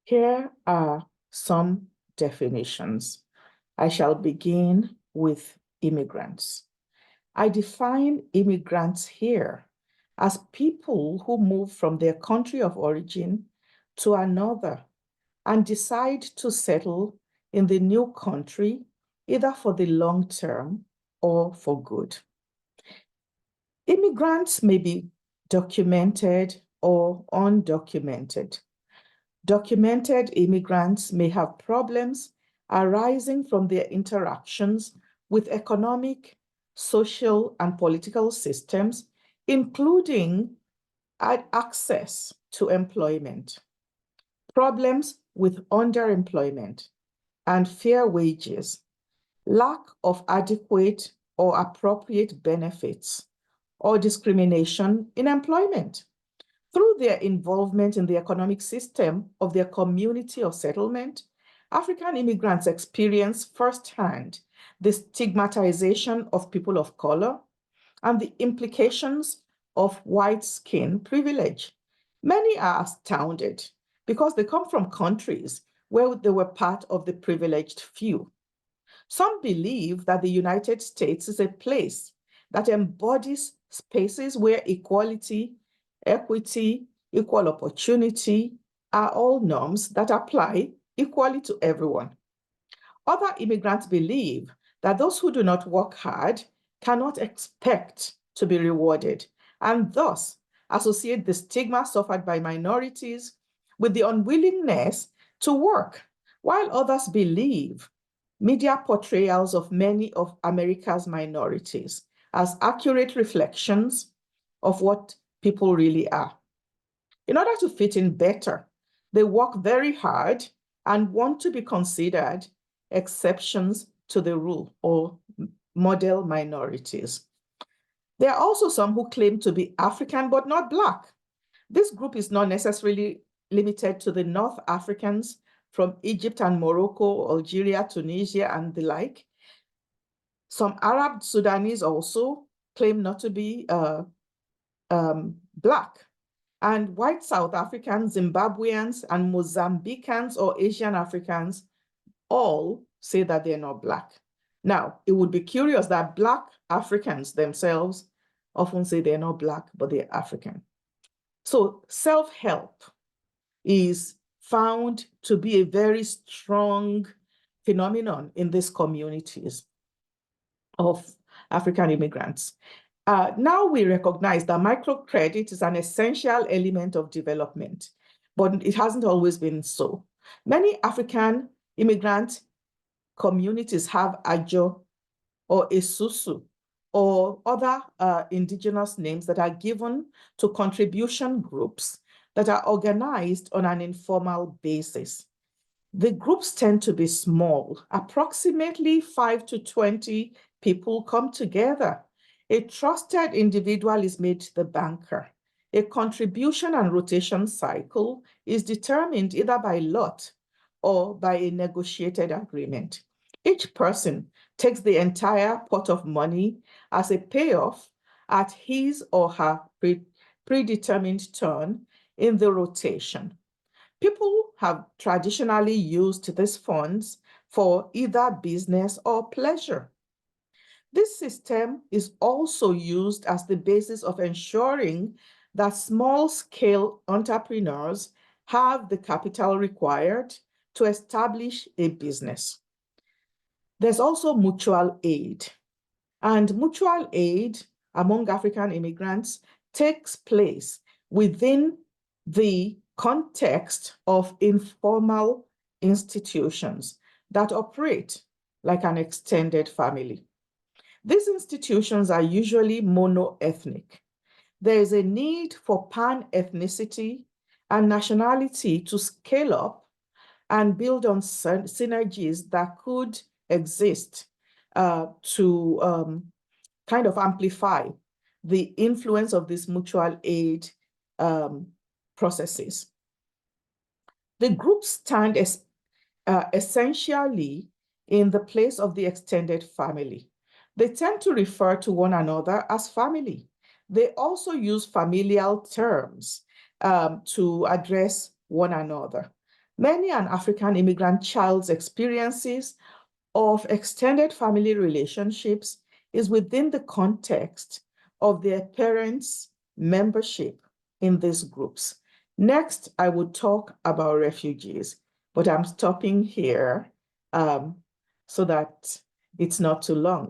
Here are some definitions. I shall begin with immigrants. I define immigrants here as people who move from their country of origin to another and decide to settle in the new country, either for the long term or for good. Immigrants may be documented or undocumented. Documented immigrants may have problems arising from their interactions with economic, social, and political systems, including access to employment, problems with underemployment and fair wages, lack of adequate or appropriate benefits, or discrimination in employment. Through their involvement in the economic system of their community of settlement, African immigrants experience firsthand the stigmatization of people of color and the implications of white skin privilege. Many are astounded because they come from countries where they were part of the privileged few. Some believe that the United States is a place that embodies spaces where equality, equity, equal opportunity are all norms that apply equally to everyone. Other immigrants believe that those who do not work hard cannot expect to be rewarded, and thus associate the stigma suffered by minorities with the unwillingness to work, while others believe media portrayals of many of America's minorities as accurate reflections of what people really are. In order to fit in better, they work very hard and want to be considered exceptions to the rule or model minorities. There are also some who claim to be African but not Black. This group is not necessarily limited to the North Africans from Egypt and Morocco, Algeria, Tunisia, and the like. Some Arab Sudanese also claim not to be Black. And white South Africans, Zimbabweans, and Mozambicans or Asian Africans all say that they're not Black. Now, it would be curious that Black Africans themselves often say they're not Black, but they're African. So self-help is found to be a very strong phenomenon in these communities of African immigrants. Now we recognize that microcredit is an essential element of development, but it hasn't always been so. Many African immigrant communities have Ajo or Esusu or other indigenous names that are given to contribution groups that are organized on an informal basis. The groups tend to be small. Approximately 5 to 20 people come together. A trusted individual is made the banker. A contribution and rotation cycle is determined either by lot or by a negotiated agreement. Each person takes the entire pot of money as a payoff at his or her predetermined turn in the rotation. People have traditionally used these funds for either business or pleasure. This system is also used as the basis of ensuring that small-scale entrepreneurs have the capital required to establish a business. There's also mutual aid, and mutual aid among African immigrants takes place within the context of informal institutions that operate like an extended family. These institutions are usually mono-ethnic. There is a need for pan-ethnicity and nationality to scale up and build on synergies that could exist to kind of amplify the influence of these mutual aid processes. The groups stand essentially in the place of the extended family. They tend to refer to one another as family. They also use familial terms to address one another. Many an African immigrant child's experiences of extended family relationships is within the context of their parents' membership in these groups. Next, I would talk about refugees, but I'm stopping here so that it's not too long.